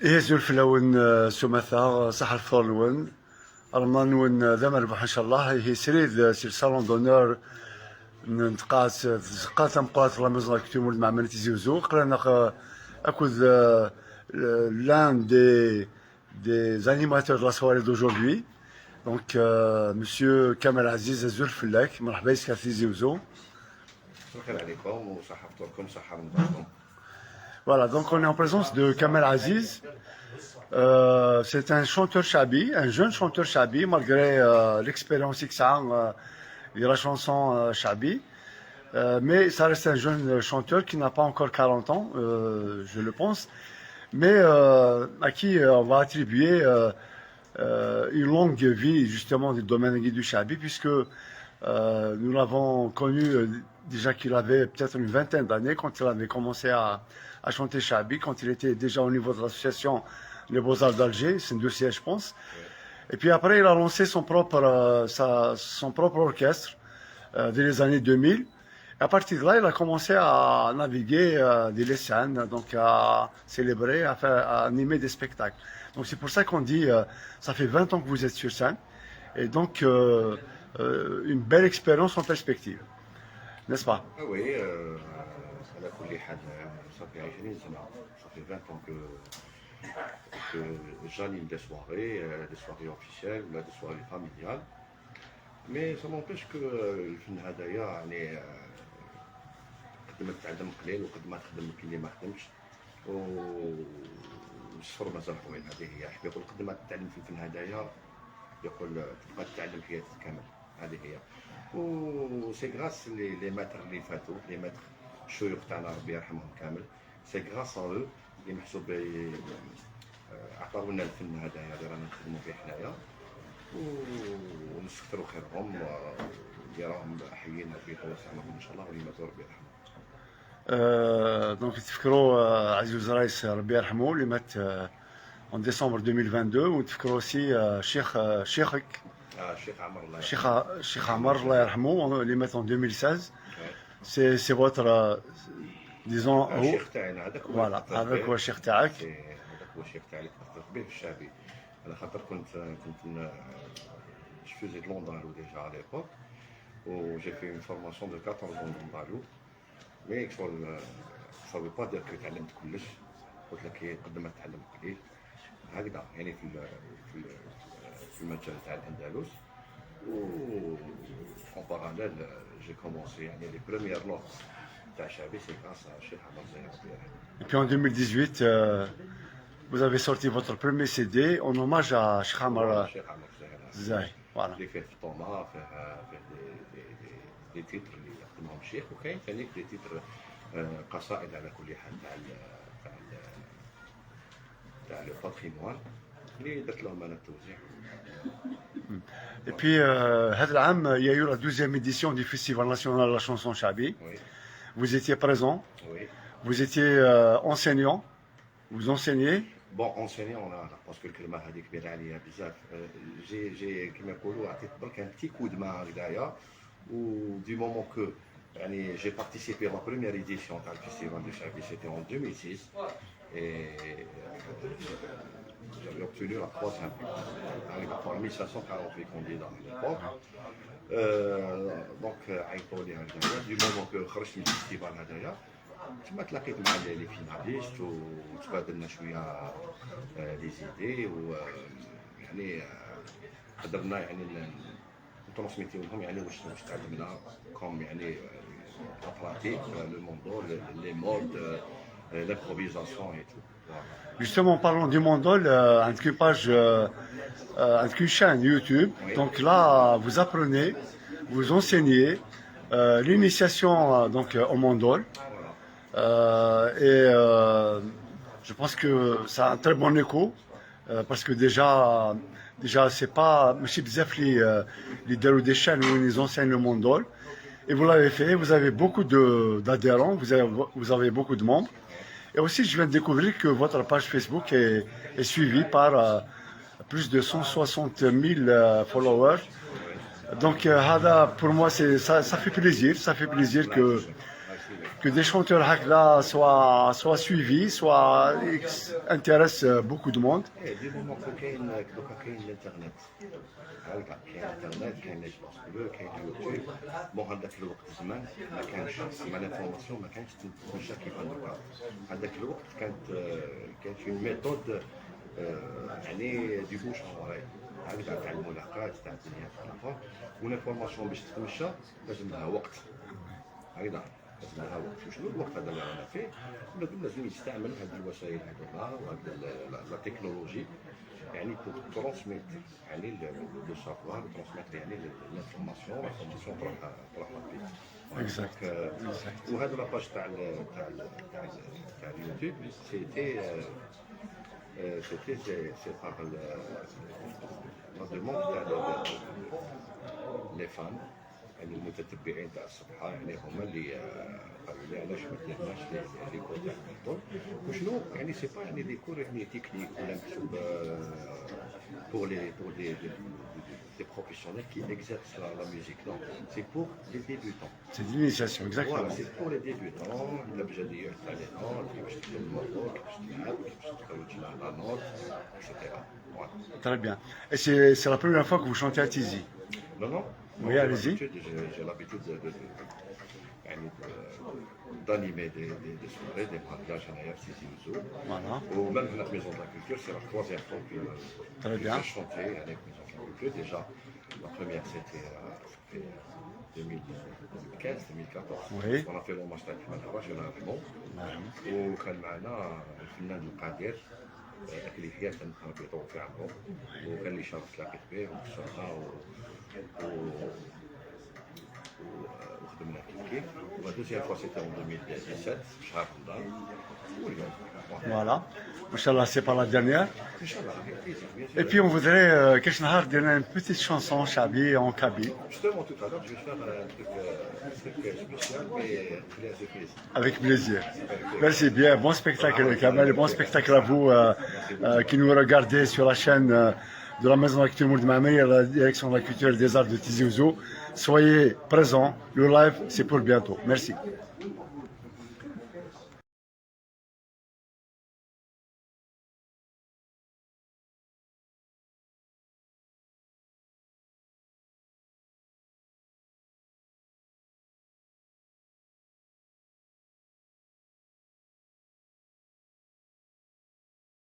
إيه زول فلاون سمثا صح الفضلون أرمان ون ذا مربح إن شاء الله هي سريد سير صالون دونور نتقاس تقاس مقاس لا ميزون كتوم مع منتي زيوزو قرانا أكوذ l'un des animateurs de la soirée d'aujourd'hui donc monsieur Kamal Aziz Azul Fellak مرحبا يسكر في زيوزو. شكرا عليكم وصحة فطوركم صحة رمضانكم. Voilà, donc on est en présence de Kamal Aziz. C'est un chanteur chabi, un jeune chanteur chabi, malgré l'expérience qu'il a de la chanson chabi. Mais ça reste un jeune chanteur qui n'a pas encore 40 ans, je le pense. Mais à qui on va attribuer une longue vie justement du domaine du chabi, puisque nous l'avons connu déjà qu'il avait peut-être une vingtaine d'années quand il avait commencé à chanter chabi, quand il était déjà au niveau de l'association Les Beaux-Arts d'Alger, c'est une dossier je pense. Et puis après il a lancé son propre orchestre dès les années 2000. Et à partir de là, il a commencé à naviguer des scènes, donc à célébrer, à animer des spectacles. Donc c'est pour ça qu'on dit, ça fait 20 ans que vous êtes sur scène, et donc une belle expérience en perspective, n'est-ce pas? Oui, على كل حال صافي 20 سنة صافي 20 ans que j'anime des soirées officielles ou des soirées familiales. Mais ça n'empêche que الفن هذايا يعني قد ما تتعلم قليل وقد ما تخدم كاين اللي ما خدمش والصفر مازال طويل. هذه هي حبي يقول قد ما تتعلم في الفن هذايا يقول تبقى تتعلم حياتك كامل. هذه هي وسي غراس لي ماتر اللي فاتوا لي ماتر الشيوخ تاعنا ربي يرحمهم كامل. سي غراس ا او اللي محسوب عطاونا الفن هذايا اللي رانا نخدموا فيه حنايا ونستكثروا خيرهم اللي راهم حيين ربي يتوسع معهم ان شاء الله واللي ماتوا ربي يرحمهم. دونك تفكروا عزيز رايس ربي يرحمه اللي مات en décembre 2022 وتفكروا aussi شيخك الشيخ عمر الله Cheikh Amar Allah yarhamou اللي مات en 2016. C'est votre disons الشيخ تاعنا هذاك voilà هذاك هو الشيخ تاعك. هذاك هو الشيخ تاعي اللي تفكرت به في الشعبي على خاطر كنت je faisais de l'andalou déjà à l'époque où j'ai fait une formation de 14 ans d'andalou. Mais ça veut pas dire que تعلمت كلش. قلت لك قد ما تعلمت قليل هكذا يعني في المجال تاع الاندلس. و en parallèle j'ai commencé يعني les premières notes تاع شعبي c'est grâce à Cheikh Ahmed Zahir. Et puis en 2018 vous avez sorti votre premier CD en hommage à Cheikh Amar Zahir. Voilà. اللي فيه الطومه فيه دي تيتر اللي يخدمهم الشيخ وكاين ثاني دي تيتر قصائد على كل حال تاع لو باتريمون اللي درت لهم انا التوزيع. Et puis هذا العام il y a eu la 12e édition du Festival national de la chanson chabi. Oui. Vous étiez présent. Oui. Vous étiez enseignant. Vous enseignez. بون اونسيني انا باسكو الكلمه هذه كبيره عليا بزاف. جي كيما يقولوا عطيت برك ان بتي كود ما هكذايا و دي مومون كو يعني j'ai participé à la première édition du festival de Chabi, c'était en 2006 et j'avais obtenu la troisième parmi 548 candidats à l'époque. Donc عيطوا لي هكذايا du moment que خرجت من الفيستيفال هذايا تما تلاقيت مع لي فيناليست وتبادلنا شويه لي زيدي ويعني قدرنا يعني نترانسميتيو لهم يعني واش تعلمنا كوم يعني la pratique, le mondol, les modes, l'improvisation et tout. Voilà. Justement, parlons du Mondol, avec une page, avec une chaîne YouTube. Oui. Donc là, vous apprenez, vous enseignez l'initiation donc au Mondol. Et je pense que ça a un très bon écho parce que déjà c'est pas monsieur Bzaf les des chaînes où ils enseignent le Mondol. Et vous l'avez fait, vous avez beaucoup d'adhérents, vous avez beaucoup de membres. Et aussi, je viens de découvrir que votre page Facebook est suivie par plus de 160 000 followers. Donc, pour moi, ça fait plaisir que que des chanteurs haka soient suivis, soit intéressent beaucoup de monde. دي مومون كاين دوكا كاين الانترنت هكا كاين الانترنت كاين لي سباس بلو كاين اليوتيوب بون هذاك الوقت زمان ما كانش سما لافورماسيون ما كانش تمشى كيف دوكا هذاك الوقت كانت اون ميثود يعني دي بوش اوري هكذا تاع الملاقات تاع الدنيا الاخرى والانفورماسيون باش تتمشى لازم لها وقت هكذا لازم لها وقت وشنو الوقت هذا اللي رانا فيه لازم يستعمل هذه الوسائل هذوما وهذه لا تكنولوجي يعني pour transmettre يعني لو سافوار transmettre يعني l'information تروح لابيل Exact. وهذا لاباج تاع اليوتيوب c'est par la demande تاع لي فان يعني المتتبعين تاع الصفحه يعني هما اللي قالوا لي علاش ما ديرناش لي كور تاع البيطون وشنو يعني سي با يعني دي كور يعني تكنيك ولا مكتوب pour des professionnels qui exercent la musique non c'est pour les débutants C'est l'initiation, exactement. voilà c'est pour les débutants اللي باش يتعلموا كيفاش تكتب الموضوع كيفاش تلعب كيفاش تخرج لا نوت etc. Très bien. Et c'est la première fois que vous chantez à Tizi. Non, non. Oui, allez-y. J'ai l'habitude d'animer des soirées, des mariages à la Tizi Ouzou. Voilà. Ou même à la Maison de la Culture, c'est la troisième fois que Très bien. j'ai chanté à la Maison de la Culture. Déjà, la première c'était 2015, 2014. Oui. On a fait l'hommage à Ahmed Rajel Rahmon. وكان معنا الفنان القادر اللي حياة ربي يطول في عمره وكان لي شرف تلاقيت به وكسرنا وخدمنا كيف ولا دوزيام فوا سيتي en 2017 في شهر رمضان واليوم Voilà. Inch'Allah, c'est pas la dernière. ان شاء الله avec plaisir, bien sûr. Et puis on voudrait quelque chose donner une petite chanson Chabi en Kaby. Justement tout à l'heure je vais faire un truc spécial mais très assez plaisir. Avec plaisir. Merci bien. Bon spectacle, Kamel. Bon spectacle à vous qui nous regardez sur la chaîne de la Maison de la Culture Mouride Mamey à la Direction de la Culture et des Arts de Tizi Ouzou. Soyez présents. Le live, c'est pour bientôt. Merci.